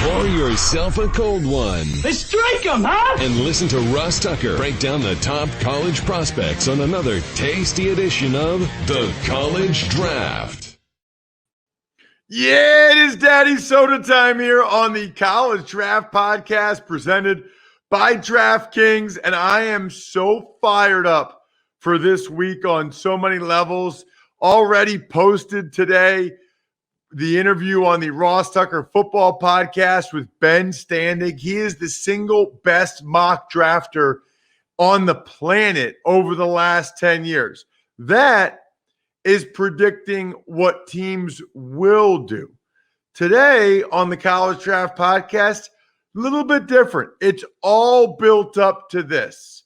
Pour yourself a cold one. Let's strike 'em, huh? And listen to Ross Tucker break down the top college prospects on another tasty edition of The College Draft. Yeah, it is Daddy Soda time here on the College Draft Podcast presented by DraftKings, and I am so fired up for this week on so many levels. Already posted today the interview on the Ross Tucker Football Podcast with Ben Standig. He is the single best mock drafter on the planet over the last 10 years. That is predicting what teams will do. Today on the College Draft Podcast, a little bit different. It's all built up to this.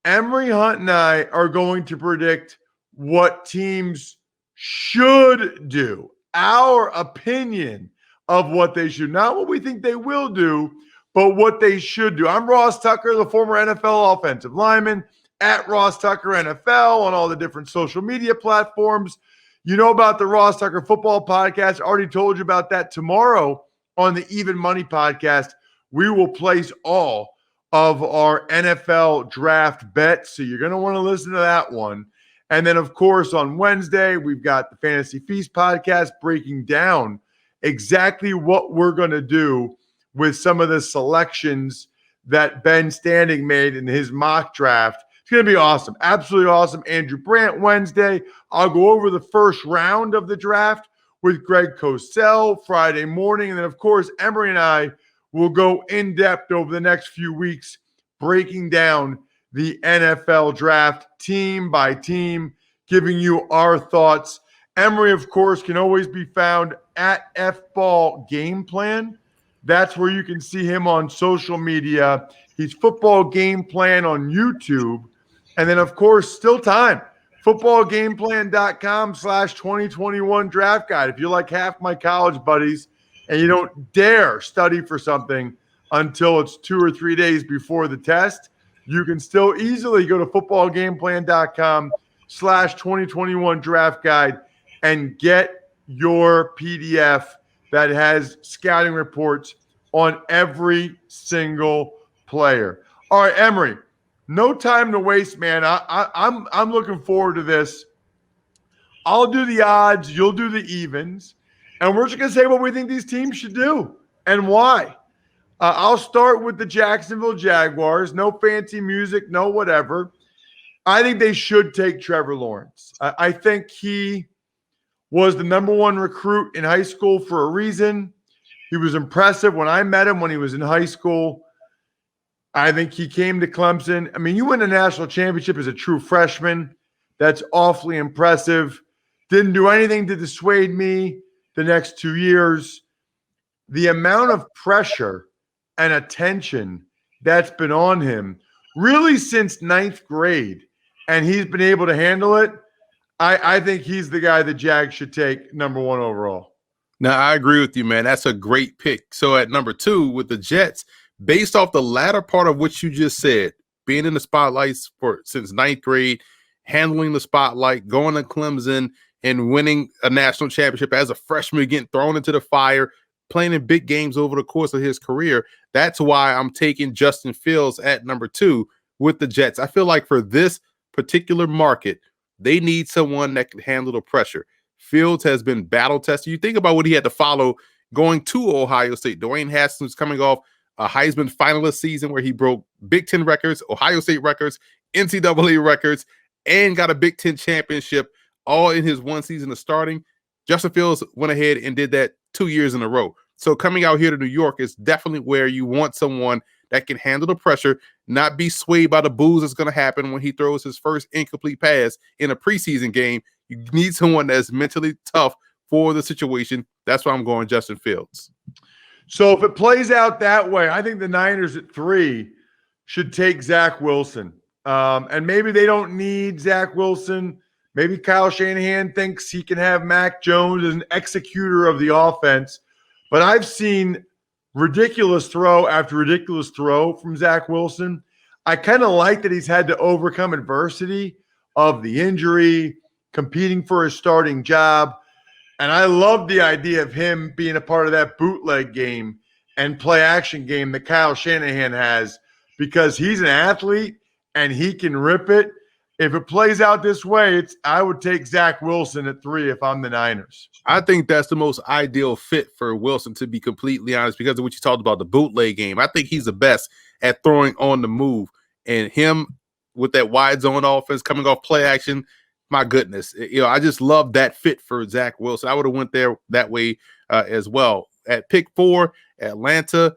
Emory Hunt and I are going to predict what teams should do. Our opinion of what they should, not what we think they will do, but what they should do. I'm Ross Tucker, the former NFL offensive lineman, at Ross Tucker NFL on all the different social media platforms. You know about the Ross Tucker Football Podcast. I already told you about that. Tomorrow on the Even Money Podcast, we will place all of our NFL draft bets. So you're going to want to listen to that one. And then, of course, on Wednesday, we've got the Fantasy Feast podcast breaking down exactly what we're going to do with some of the selections that Ben Standig made in his mock draft. It's going to be awesome. Absolutely awesome. Andrew Brandt Wednesday. I'll go over the first round of the draft with Greg Cosell Friday morning. And then, of course, Emory and I will go in depth over the next few weeks breaking down the NFL draft team by team, giving you our thoughts. Emory, of course, can always be found at FBall Game Plan. That's where you can see him on social media. He's Football Game Plan on YouTube. And then, of course, still time. Footballgameplan.com/2021 draft guide. If you're like half my college buddies and you don't dare study for something until it's 2 or 3 days before the test, you can still easily go to footballgameplan.com/2021 draft guide and get your PDF that has scouting reports on every single player. All right, Emory, no time to waste, man. I'm looking forward to this. I'll do the odds, you'll do the evens, and we're just going to say what we think these teams should do and why. I'll start with the Jacksonville Jaguars. No fancy music, no whatever. I think they should take Trevor Lawrence. I think he was the number one recruit in high school for a reason. He was impressive when I met him when he was in high school. I think he came to Clemson. I mean, you win a national championship as a true freshman. That's awfully impressive. Didn't do anything to dissuade me the next 2 years. The amount of pressure and attention that's been on him really since ninth grade, and he's been able to handle it. I think he's the guy the Jags should take number one overall. Now, I agree with you, man. That's a great pick. So at number 2 with the Jets, based off the latter part of what you just said, being in the spotlights since ninth grade, handling the spotlight, going to Clemson and winning a national championship as a freshman, getting thrown into the fire, playing in big games over the course of his career. That's why I'm taking Justin Fields at number 2 with the Jets. I feel like for this particular market, they need someone that can handle the pressure. Fields has been battle tested. You think about what he had to follow going to Ohio State. Dwayne Haskins coming off a Heisman finalist season where he broke Big Ten records, Ohio State records, NCAA records, and got a Big Ten championship all in his one season of starting. Justin Fields went ahead and did that 2 years in a row. So coming out here to New York is definitely where you want someone that can handle the pressure, not be swayed by the boos that's going to happen when he throws his first incomplete pass in a preseason game. You need someone that's mentally tough for the situation. That's why I'm going Justin Fields. So if it plays out that way, I think the Niners at 3 should take Zach Wilson. And maybe they don't need Zach Wilson. Maybe Kyle Shanahan thinks he can have Mac Jones as an executor of the offense. But I've seen ridiculous throw after ridiculous throw from Zach Wilson. I kind of like that he's had to overcome adversity of the injury, competing for his starting job. And I love the idea of him being a part of that bootleg game and play action game that Kyle Shanahan has, because he's an athlete and he can rip it. If it plays out this way, I would take Zach Wilson at 3 if I'm the Niners. I think that's the most ideal fit for Wilson, to be completely honest, because of what you talked about, the bootleg game. I think he's the best at throwing on the move. And him with that wide zone offense coming off play action, my goodness. I just love that fit for Zach Wilson. I would have went there that way as well. At pick 4, Atlanta,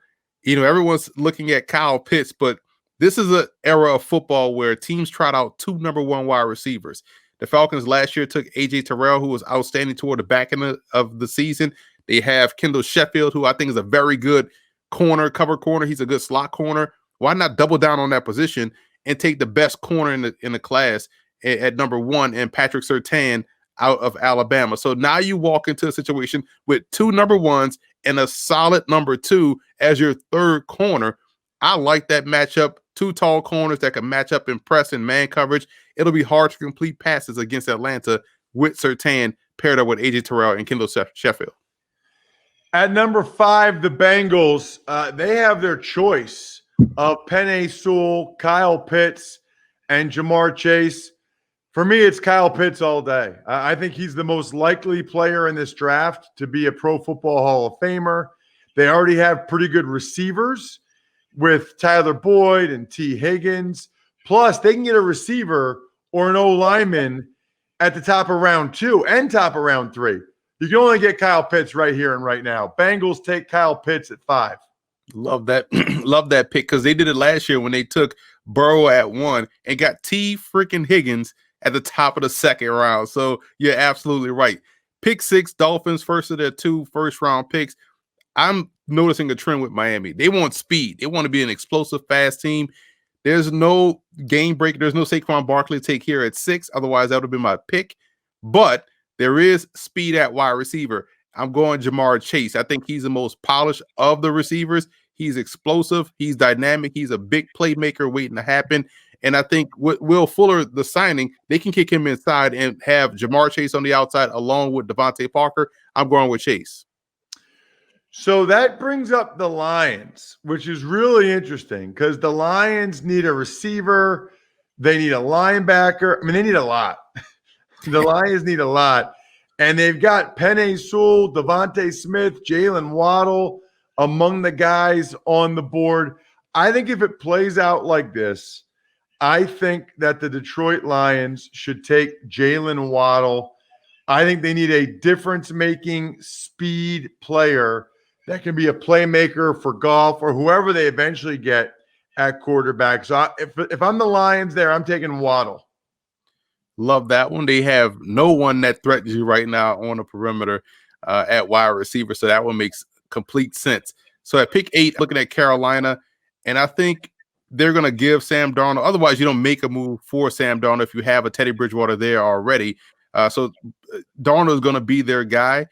everyone's looking at Kyle Pitts, but this is an era of football where teams trot out 2 number 1 wide receivers. The Falcons last year took A.J. Terrell, who was outstanding toward the back end of the season. They have Kendall Sheffield, who I think is a very good cover corner. He's a good slot corner. Why not double down on that position and take the best corner in the class at number 1 and Patrick Surtain out of Alabama? So now you walk into a situation with 2 number 1s and a solid number 2 as your third corner. I like that matchup. 2 tall corners that can match up in press and man coverage. It'll be hard to complete passes against Atlanta with Surtain paired up with A.J. Terrell and Kendall Sheffield. At number 5, the Bengals, they have their choice of Penei Sewell, Kyle Pitts, and Jamar Chase. For me, it's Kyle Pitts all day. I think he's the most likely player in this draft to be a Pro Football Hall of Famer. They already have pretty good receivers with Tyler Boyd and T. Higgins. Plus, they can get a receiver or an O-lineman at the top of round 2 and top of round 3. You can only get Kyle Pitts right here and right now. Bengals take Kyle Pitts at 5. Love that. Love that pick, because they did it last year when they took Burrow at 1 and got T. freaking Higgins at the top of the second round. So you're absolutely right. Pick 6, Dolphins, first of their 2 first-round picks. I'm noticing a trend with Miami. They want speed. They want to be an explosive, fast team. There's no game break. There's no Saquon Barkley to take here at 6. Otherwise, that would have been my pick. But there is speed at wide receiver. I'm going Jamar Chase. I think he's the most polished of the receivers. He's explosive. He's dynamic. He's a big playmaker waiting to happen. And I think with Will Fuller, the signing, they can kick him inside and have Jamar Chase on the outside along with Devontae Parker. I'm going with Chase. So that brings up the Lions, which is really interesting because the Lions need a receiver. They need a linebacker. I mean, they need a lot. The Lions need a lot. And they've got Penei Sewell, Devontae Smith, Jalen Waddle among the guys on the board. I think if it plays out like this, I think that the Detroit Lions should take Jalen Waddle. I think they need a difference-making speed player that can be a playmaker for Goff or whoever they eventually get at quarterback. So if I'm the Lions there, I'm taking Waddle. Love that one. They have no one that threatens you right now on the perimeter at wide receiver. So that one makes complete sense. So at pick 8, looking at Carolina, and I think they're going to give Sam Darnold. Otherwise, you don't make a move for Sam Darnold if you have a Teddy Bridgewater there already. So Darnold is going to be their guy.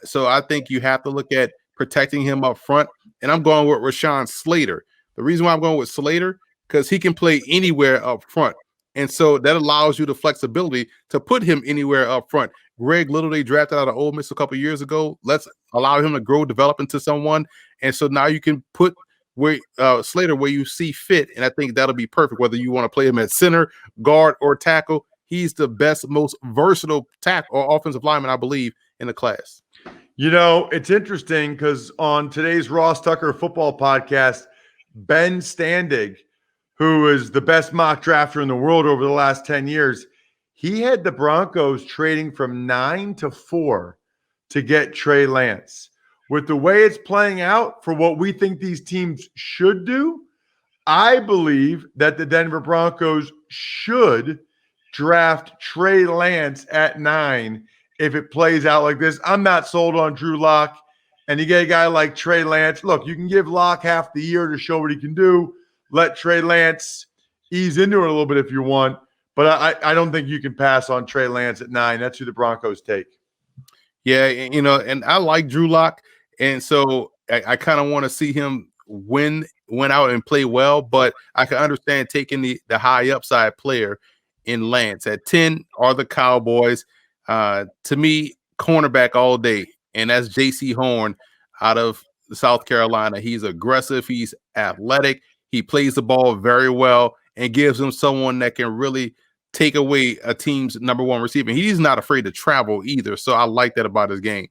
So I think you have to look at protecting him up front. And I'm going with Rashawn Slater. The reason why I'm going with Slater, because he can play anywhere up front. And so that allows you the flexibility to put him anywhere up front. Greg Little, they drafted out of Ole Miss a couple of years ago. Let's allow him to grow, develop into someone. And so now you can put Slater where you see fit. And I think that'll be perfect, whether you want to play him at center, guard, or tackle. He's the best, most versatile tackle or offensive lineman, I believe, in the class. You know, it's interesting because on today's Ross Tucker football podcast, Ben Standig, who is the best mock drafter in the world over the last 10 years, he had the Broncos trading from 9 to 4 to get Trey Lance. With the way it's playing out for what we think these teams should do, I believe that the Denver Broncos should draft Trey Lance at 9 if it plays out like this. I'm not sold on Drew Lock, and you get a guy like Trey Lance. Look, you can give Lock half the year to show what he can do. Let Trey Lance ease into it a little bit if you want, but I don't think you can pass on Trey Lance at 9. That's who the Broncos take. Yeah, and I like Drew Lock, and so I kind of want to see him win out and play well, but I can understand taking the high upside player in Lance. At 10 are the Cowboys. To me, cornerback all day, and that's J.C. Horn out of South Carolina. He's aggressive. He's athletic. He plays the ball very well and gives them someone that can really take away a team's number one receiver. He's not afraid to travel either. So I like that about his game.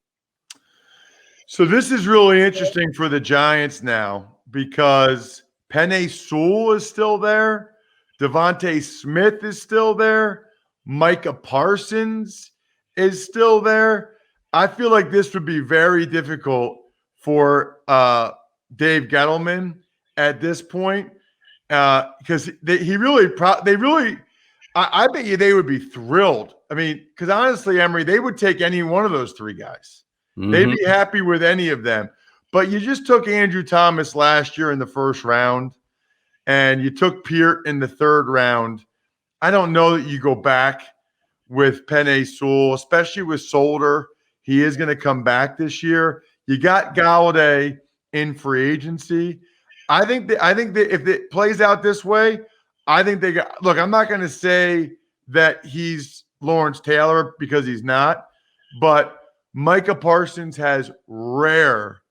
So this is really interesting for the Giants now because Penei Sewell is still there. Devontae Smith is still there. Micah Parsons is still there. I feel like this would be very difficult for Dave Gettleman at this point because I bet you they would be thrilled. I mean, because honestly, Emory, they would take any one of those three guys. Mm-hmm. They'd be happy with any of them. But you just took Andrew Thomas last year in the first round, and you took Peart in the third round. I don't know that you go back with Penei Sewell, especially with Solder. He is going to come back this year. You got Galladay in free agency. I think that if it plays out this way, I think they got – look, I'm not going to say that he's Lawrence Taylor because he's not, but Micah Parsons has rare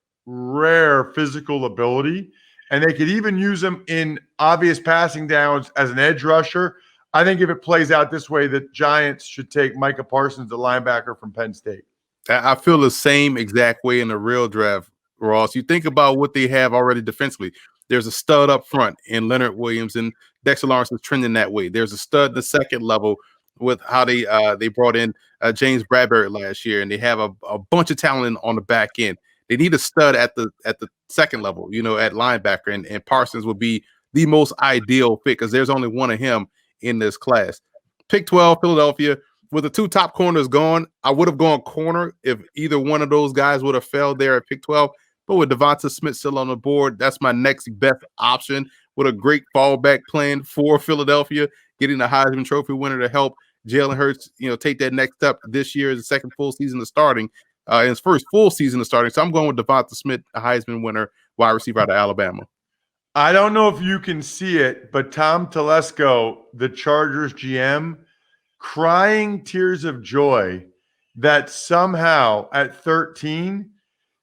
physical ability, and they could even use him in obvious passing downs as an edge rusher. I think if it plays out this way, the Giants should take Micah Parsons, the linebacker from Penn State. I feel the same exact way in the real draft, Ross. You think about what they have already defensively. There's a stud up front in Leonard Williams, and Dexter Lawrence is trending that way. There's a stud in the second level with how they brought in James Bradbury last year, and they have a bunch of talent on the back end. They need a stud at the second level, at linebacker, and Parsons would be the most ideal fit because there's only one of him in this class. Pick 12, Philadelphia. With the two top corners gone, I would have gone corner if either one of those guys would have fell there at pick 12. But with Devonta Smith still on the board, that's my next best option with a great fallback plan for Philadelphia, getting the Heisman Trophy winner to help Jalen Hurts, take that next step this year as the second full season of starting, his first full season of starting. So I'm going with Devonta Smith, a Heisman winner, wide receiver out of Alabama. I don't know if you can see it, but Tom Telesco, the Chargers GM, crying tears of joy that somehow at 13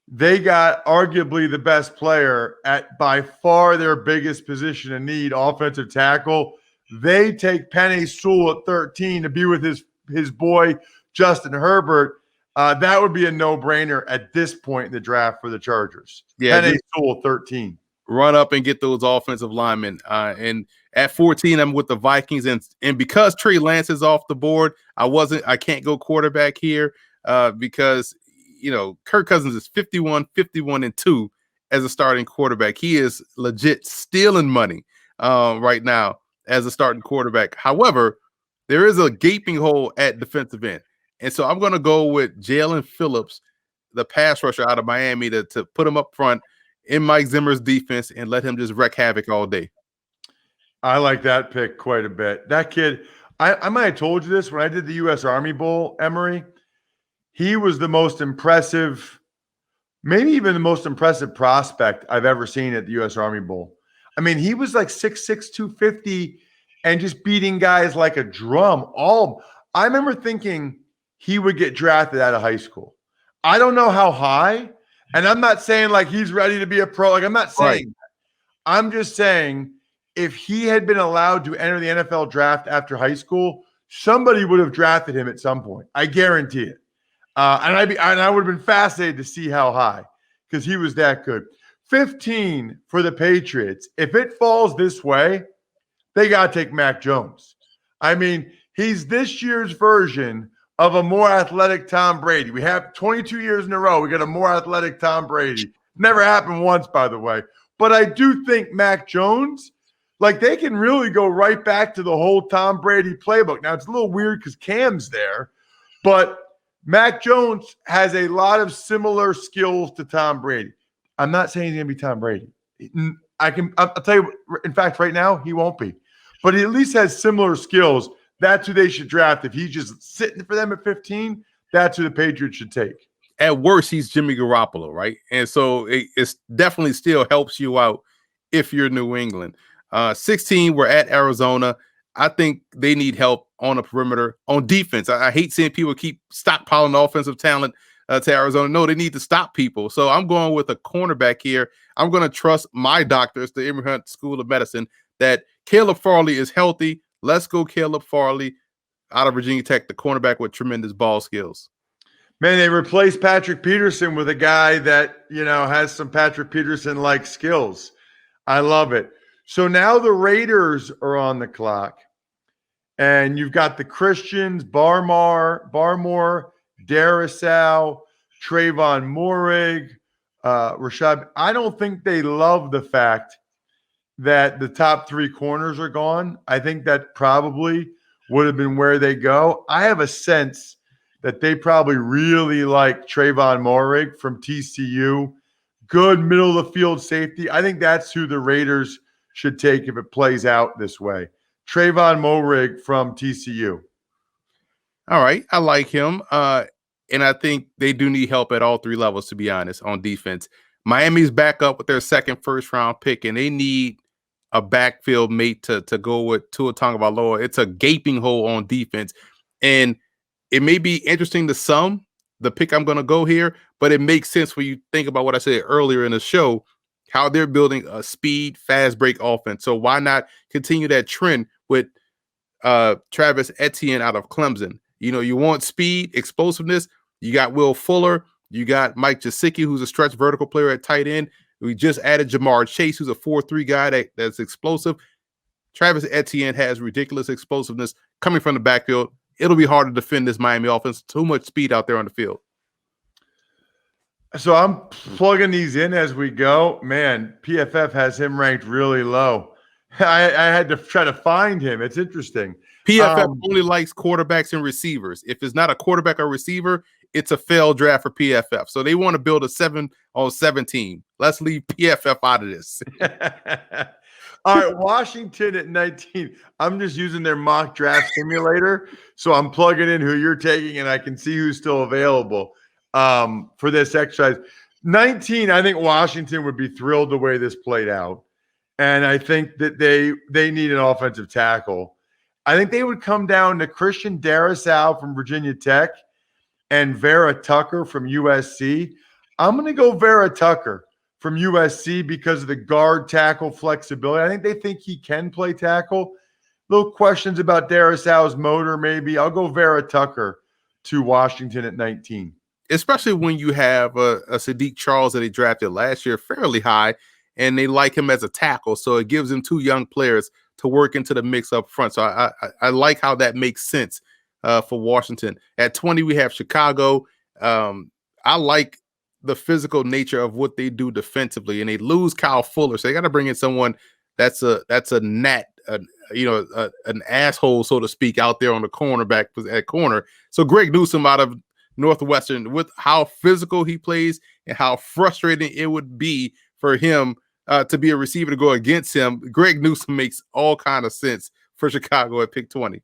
they got arguably the best player at by far their biggest position in need, offensive tackle. They take Penei Sewell at 13 to be with his boy Justin Herbert. That would be a no-brainer at this point in the draft for the Chargers. Yeah, Penei Sewell 13. Run up and get those offensive linemen. And at 14, I'm with the Vikings. And because Trey Lance is off the board, I can't go quarterback here because, Kirk Cousins is 51-2 as a starting quarterback. He is legit stealing money right now as a starting quarterback. However, there is a gaping hole at defensive end. And so I'm going to go with Jalen Phillips, the pass rusher out of Miami, to put him up front in Mike Zimmer's defense and let him just wreak havoc all day. I like that pick quite a bit. That kid, I might have told you this when I did the U.S. Army Bowl, Emory. He was the most impressive, maybe even the most impressive prospect I've ever seen at the U.S. Army Bowl. I mean, he was like 6'6", 250 and just beating guys like a drum. I remember thinking he would get drafted out of high school. I don't know how high, and I'm not saying like he's ready to be a pro. Like, I'm not saying that. I'm just saying if he had been allowed to enter the NFL draft after high school, somebody would have drafted him at some point. I guarantee it. And I would have been fascinated to see how high because he was that good. 15 for the Patriots. If it falls this way, they got to take Mac Jones. I mean, he's this year's version of a more athletic Tom Brady. We have 22 years in a row. We got a more athletic Tom Brady. Never happened once, by the way. But I do think Mac Jones, like they can really go right back to the whole Tom Brady playbook. Now, it's a little weird because Cam's there, but Mac Jones has a lot of similar skills to Tom Brady. I'm not saying he's going to be Tom Brady. I'll tell you, in fact, right now, he won't be. But he at least has similar skills. That's who they should draft. If he's just sitting for them at 15, that's who the Patriots should take. At worst, he's Jimmy Garoppolo, right? And so it's definitely still helps you out if you're New England. 16, we're at Arizona. I think they need help on the perimeter. On defense, I hate seeing people keep stockpiling offensive talent. to Arizona. No, they need to stop people. So I'm going with a cornerback here. I'm going to trust my doctors, the Emory Hunt School of Medicine, that Caleb Farley is healthy. Let's go Caleb Farley out of Virginia Tech, the cornerback with tremendous ball skills. Man, they replaced Patrick Peterson with a guy that, has some Patrick Peterson-like skills. I love it. So now the Raiders are on the clock. And you've got the Christians, Barmore, Darrisaw, Trayvon Moehrig, Rashad. I don't think they love the fact that the top three corners are gone. I think that probably would have been where they go. I have a sense that they probably really like Trayvon Moehrig from TCU. Good middle of the field safety. I think that's who the Raiders should take if it plays out this way. Trayvon Moehrig from TCU. All right. I like him. And I think they do need help at all three levels, to be honest, on defense. Miami's back up with their second first-round pick, and they need a backfield mate to go with Tua Tagovailoa. It's a gaping hole on defense. And it may be interesting to some, the pick I'm going to go here, but it makes sense when you think about what I said earlier in the show, how they're building a speed, fast break offense. So why not continue that trend with Travis Etienne out of Clemson? You want speed, explosiveness. You got Will Fuller. You got Mike Gesicki, who's a stretch vertical player at tight end. We just added Jamar Chase, who's a 4-3 guy that's explosive. Travis Etienne has ridiculous explosiveness coming from the backfield. It'll be hard to defend this Miami offense. Too much speed out there on the field. So I'm plugging these in as we go. Man, PFF has him ranked really low. I had to try to find him. It's interesting. PFF only likes quarterbacks and receivers. If it's not a quarterback or receiver, it's a failed draft for PFF. So they want to build a 7-on-7 team. Let's leave PFF out of this. All right, Washington at 19. I'm just using their mock draft simulator. So I'm plugging in who you're taking, and I can see who's still available for this exercise. 19, I think Washington would be thrilled the way this played out. And I think that they need an offensive tackle. I think they would come down to Christian Darrisaw from Virginia Tech and Vera Tucker from USC. I'm going to go Vera Tucker from USC because of the guard tackle flexibility. I think they think he can play tackle. Little questions about Darrisaw's motor, maybe. I'll go Vera Tucker to Washington at 19. Especially when you have a Sadiq Charles that they drafted last year fairly high, and they like him as a tackle. So it gives them two young players to work into the mix up front. So I like how that makes sense for Washington. At 20, we have Chicago. I like the physical nature of what they do defensively, and they lose Kyle Fuller. So they got to bring in someone that's a gnat, an asshole, so to speak, out there on the cornerback at corner. So Greg Newsome out of Northwestern, with how physical he plays and how frustrating it would be for him to be a receiver to go against him. Greg Newsome makes all kind of sense for Chicago at pick 20.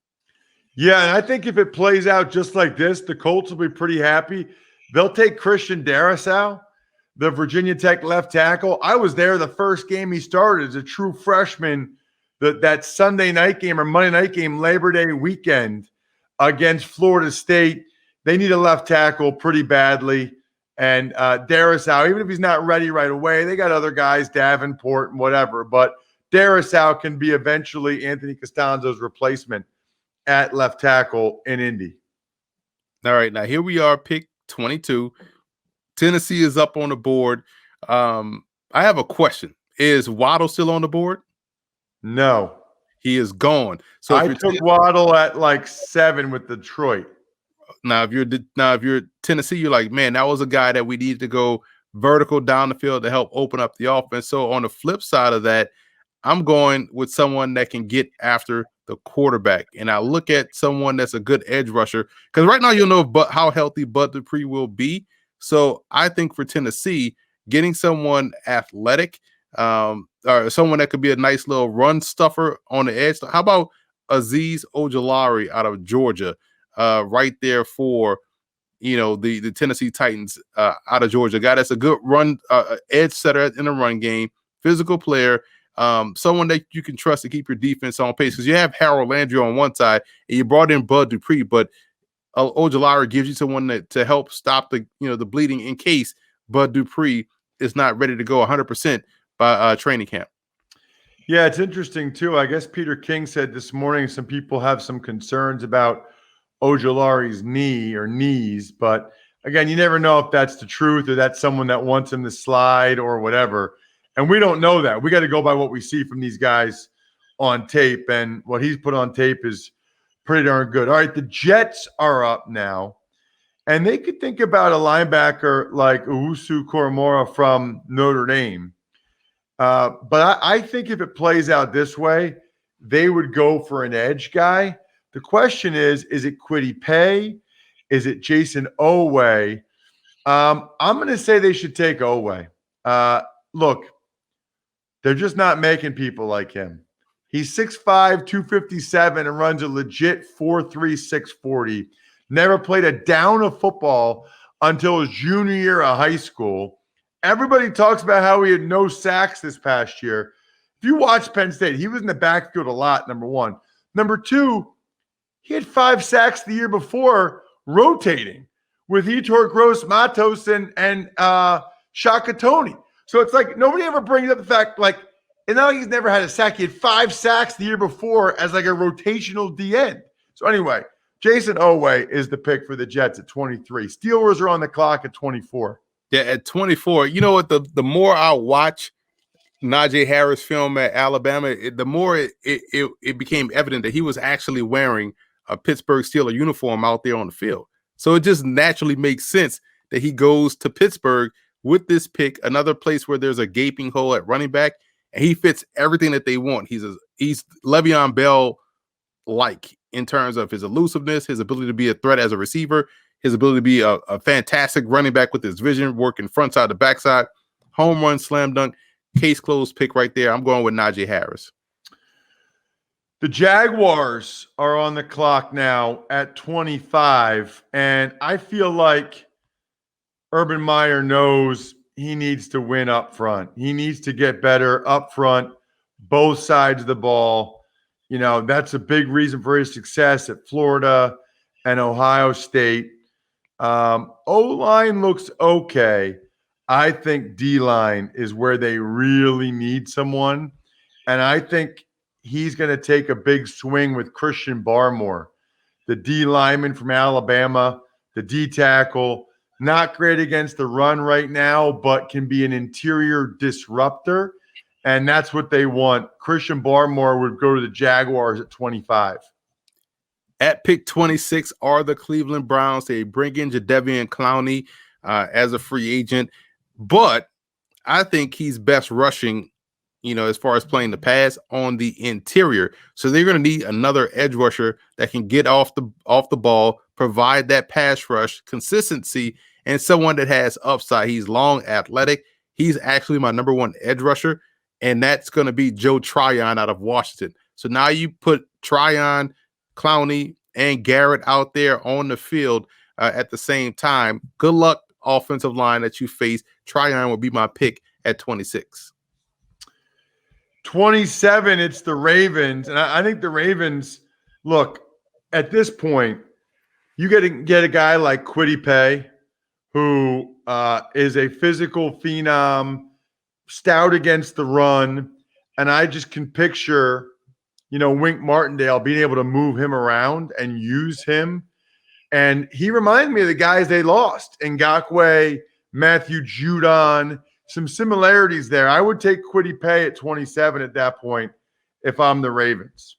Yeah, and I think if it plays out just like this, the Colts will be pretty happy. They'll take Christian Darrisaw, the Virginia Tech left tackle. I was there the first game he started as a true freshman, that Sunday night game or Monday night game, Labor Day weekend against Florida State. They need a left tackle pretty badly. And Darrisaw, even if he's not ready right away, they got other guys, Davenport and whatever. But Darrisaw can be eventually Anthony Costanzo's replacement at left tackle in Indy. All right, now here we are, pick 22. Tennessee is up on the board. I have a question. Is Waddle still on the board? No. He is gone. So I took Waddle at like 7 with Detroit. Now, if you're Tennessee, you're like, man, that was a guy that we needed to go vertical down the field to help open up the offense. So on the flip side of that, I'm going with someone that can get after the quarterback. And I look at someone that's a good edge rusher, because right now you'll know how healthy Bud Dupree will be. So I think for Tennessee, getting someone athletic, or someone that could be a nice little run stuffer on the edge. How about Azeez Ojulari out of Georgia? Right there for the Tennessee Titans out of Georgia. Guy that's a good run edge setter in the run game, physical player, someone that you can trust to keep your defense on pace, because you have Harold Landry on one side and you brought in Bud Dupree, but Ojulari gives you someone to help stop the bleeding in case Bud Dupree is not ready to go 100% by training camp. Yeah, it's interesting too. I guess Peter King said this morning some people have some concerns about Ojulari's knee or knees, but again, you never know if that's the truth or that's someone that wants him to slide or whatever. And we don't know that. We got to go by what we see from these guys on tape, and what he's put on tape is pretty darn good. All right, the Jets are up now, and they could think about a linebacker like Owusu Koromora from Notre Dame. But I think if it plays out this way, they would go for an edge guy. The question is it Kwity Paye? Is it Jason Owe? I'm going to say they should take Owe. Look, they're just not making people like him. He's 6'5", 257, and runs a legit 4.3, 640. Never played a down of football until his junior year of high school. Everybody talks about how he had no sacks this past year. If you watch Penn State, he was in the backfield a lot, number one. Number two, he had 5 sacks the year before rotating with Yetur Gross-Matos and Shaka Toney. So it's like nobody ever brings up the fact, like, and now he's never had a sack. He had 5 sacks the year before as like a rotational D end. So anyway, Jason Owe is the pick for the Jets at 23. Steelers are on the clock at 24. Yeah, at 24. You know what? The more I watch Najee Harris film at Alabama, the more it became evident that he was actually wearing a Pittsburgh Steelers uniform out there on the field. So it just naturally makes sense that he goes to Pittsburgh with this pick, another place where there's a gaping hole at running back, and he fits everything that they want. He's Le'Veon Bell-like in terms of his elusiveness, his ability to be a threat as a receiver, his ability to be a fantastic running back with his vision, working front side to back side, home run, slam dunk, case closed pick right there. I'm going with Najee Harris. The Jaguars are on the clock now at 25, and I feel like Urban Meyer knows he needs to win up front. He needs to get better up front, both sides of the ball. You know, that's a big reason for his success at Florida and Ohio State. O-line looks okay. I think D-line is where they really need someone. And I think he's going to take a big swing with Christian Barmore, the D lineman from Alabama, the D tackle. Not great against the run right now, but can be an interior disruptor. And that's what they want. Christian Barmore would go to the Jaguars at 25. At pick 26 are the Cleveland Browns. They bring in Jadeveon Clowney as a free agent. But I think he's best rushing, as far as playing the pass on the interior. So they're going to need another edge rusher that can get off the ball, provide that pass rush consistency, and someone that has upside. He's long, athletic. He's actually my number one edge rusher, and that's going to be Joe Tryon out of Washington. So now you put Tryon, Clowney, and Garrett out there on the field at the same time. Good luck, offensive line that you face. Tryon will be my pick at 26. 27, it's the Ravens. And I think the Ravens, look, at this point, you get a guy like Kwity Paye, who is a physical phenom, stout against the run. And I just can picture, Wink Martindale being able to move him around and use him. And he reminded me of the guys they lost, Ngakoue, Matthew Judon, some similarities there. I would take Kwity Paye at 27 at that point if I'm the Ravens.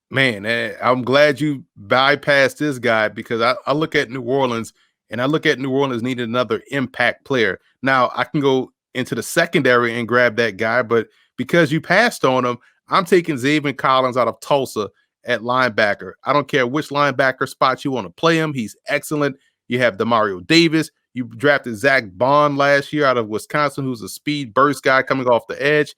Man, I'm glad you bypassed this guy, because I look at New Orleans, and I look at New Orleans needing another impact player. Now, I can go into the secondary and grab that guy, but because you passed on him, I'm taking Xavier Collins out of Tulsa at linebacker. I don't care which linebacker spot you want to play him. He's excellent. You have Demario Davis. You drafted Zach Bond last year out of Wisconsin, who's a speed burst guy coming off the edge.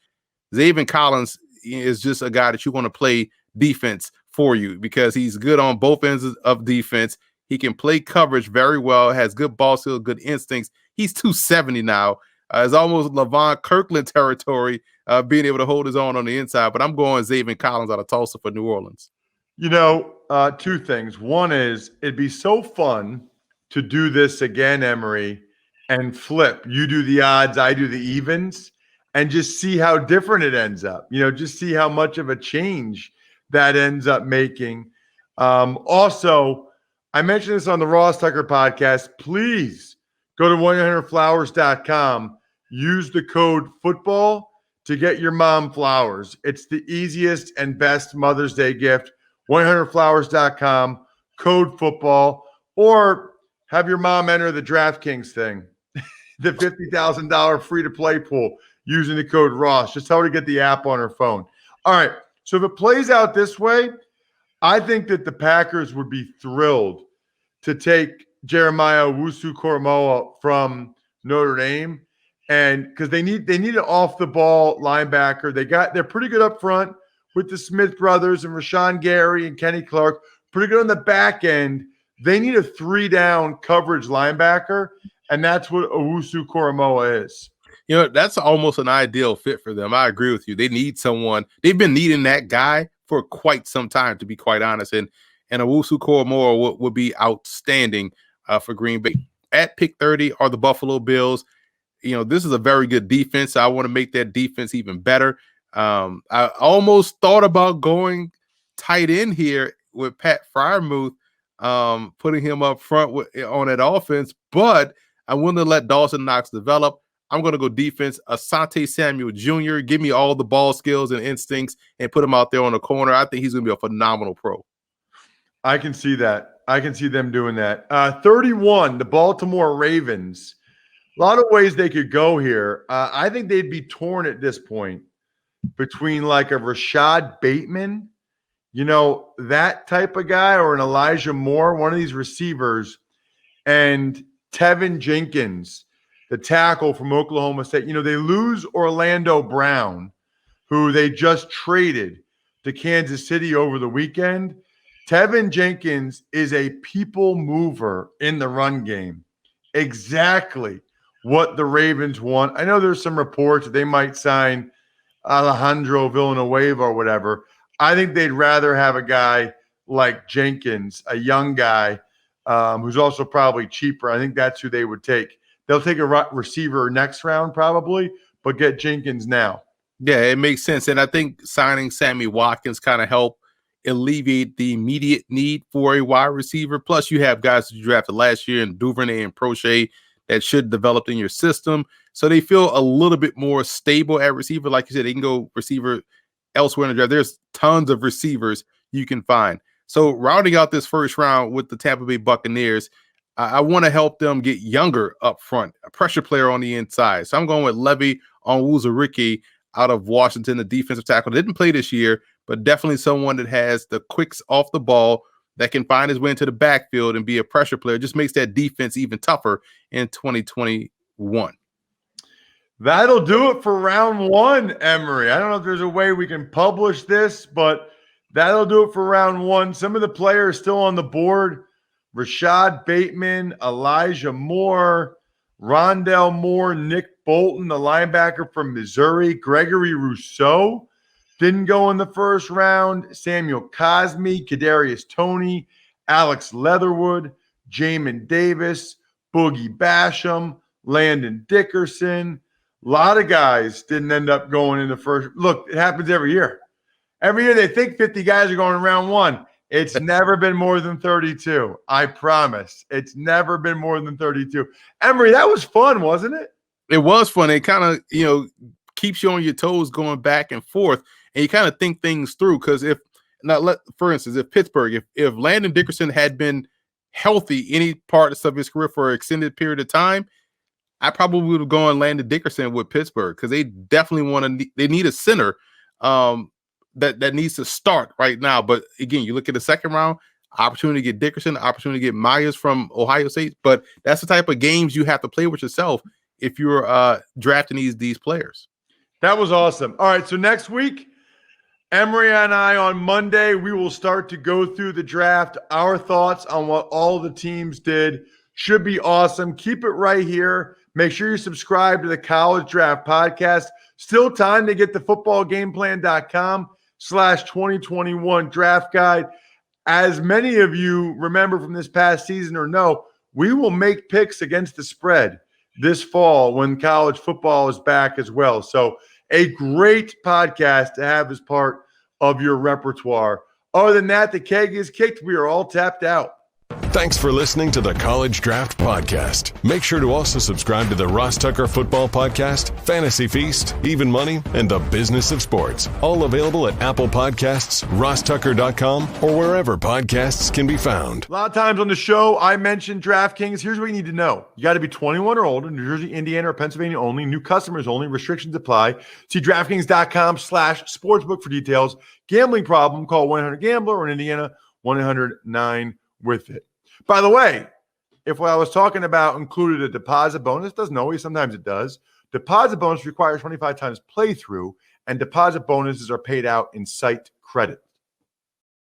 Xavier Collins is just a guy that you want to play defense for you, because he's good on both ends of defense. He can play coverage very well, has good ball skills, good instincts. He's 270 now. It's almost Levon Kirkland territory, being able to hold his own on the inside. But I'm going Xavier Collins out of Tulsa for New Orleans. two things. One is it'd be so fun to do this again, Emory, and flip. You do the odds, I do the evens, and just see how different it ends up. Just see how much of a change that ends up making. Also, I mentioned this on the Ross Tucker podcast. Please go to 100flowers.com. Use the code football to get your mom flowers. It's the easiest and best Mother's Day gift. 100flowers.com, code football, or have your mom enter the DraftKings thing, the $50,000 free-to-play pool using the code Ross. Just tell her to get the app on her phone. All right, so if it plays out this way, I think that the Packers would be thrilled to take Jeremiah Owusu-Koramoah from Notre Dame, and because they need an off-the-ball linebacker. They're pretty good up front with the Smith brothers and Rashawn Gary and Kenny Clark, pretty good on the back end. They need a 3-down coverage linebacker, and that's what Owusu-Koramoah is. That's almost an ideal fit for them. I agree with you. They need someone. They've been needing that guy for quite some time, to be quite honest. And Owusu-Koramoah would be outstanding for Green Bay. At pick 30 are the Buffalo Bills. This is a very good defense. I want to make that defense even better. I almost thought about going tight end here with Pat Freiermuth, putting him up front on that offense, but I want to let Dawson Knox develop. I'm going to go defense. Asante Samuel Jr., give me all the ball skills and instincts and put him out there on the corner. I think he's going to be a phenomenal pro. I can see that. I can see them doing that. 31, the Baltimore Ravens. A lot of ways they could go here. I think they'd be torn at this point between like a Rashad Bateman, that type of guy, or an Elijah Moore, one of these receivers, and Tevin Jenkins, the tackle from Oklahoma State. They lose Orlando Brown, who they just traded to Kansas City over the weekend. Tevin Jenkins is a people mover in the run game. Exactly what the Ravens want. I know there's some reports that they might sign Alejandro Villanueva or whatever. I think they'd rather have a guy like Jenkins, a young guy who's also probably cheaper. I think that's who they would take. They'll take a receiver next round probably, but get Jenkins now. Yeah, it makes sense. And I think signing Sammy Watkins kind of help alleviate the immediate need for a wide receiver. Plus, you have guys that you drafted last year in Duvernay and Prochet that should develop in your system. So they feel a little bit more stable at receiver. Like you said, they can go receiver elsewhere in the draft. There's tons of receivers you can find. So rounding out this first round with the Tampa Bay Buccaneers, I want to help them get younger up front, a pressure player on the inside. So I'm going with Levy Onwuzurike out of Washington, the defensive tackle. Didn't play this year, but definitely someone that has the quicks off the ball, that can find his way into the backfield and be a pressure player. Just makes that defense even tougher in 2021. That'll do it for round one, Emory. I don't know if there's a way we can publish this, but that'll do it for round one. Some of the players still on the board: Rashad Bateman, Elijah Moore, Rondell Moore, Nick Bolton, the linebacker from Missouri, Gregory Rousseau didn't go in the first round, Samuel Cosme, Kadarius Toney, Alex Leatherwood, Jamin Davis, Boogie Basham, Landon Dickerson. A lot of guys didn't end up going in the first. Look, it happens every year. Every year they think 50 guys are going in round one. It's never been more than 32. I promise. It's never been more than 32. Emory, that was fun, wasn't it? It was fun. It kind of, keeps you on your toes going back and forth, and you kind of think things through. Because for instance, if Pittsburgh, if Landon Dickerson had been healthy any parts of his career for an extended period of time, I probably would have gone Landon Dickerson with Pittsburgh, because they definitely they need a center that needs to start right now. But again, you look at the second round, opportunity to get Dickerson, opportunity to get Myers from Ohio State. But that's the type of games you have to play with yourself if you're drafting these players. That was awesome. All right, so next week, Emory and I on Monday, we will start to go through the draft. Our thoughts on what all the teams did should be awesome. Keep it right here. Make sure you subscribe to the College Draft Podcast. Still time to get the footballgameplan.com/2021 draft guide. as many of you remember from this past season or know, we will make picks against the spread this fall when college football is back as well. So a great podcast to have as part of your repertoire. Other than that, the keg is kicked. We are all tapped out. Thanks for listening to the College Draft Podcast. Make sure to also subscribe to the Ross Tucker Football Podcast, Fantasy Feast, Even Money, and The Business of Sports. All available at Apple Podcasts, rosstucker.com, or wherever podcasts can be found. A lot of times on the show, I mentioned DraftKings. Here's what you need to know. You got to be 21 or older, New Jersey, Indiana, or Pennsylvania only. New customers only. Restrictions apply. See DraftKings.com/sportsbook for details. Gambling problem, call 1-800-GAMBLER, or in Indiana, 1-800-9-WITH-IT. By the way, if what I was talking about included a deposit bonus, doesn't always, sometimes it does. Deposit bonus requires 25 times playthrough, and deposit bonuses are paid out in site credit.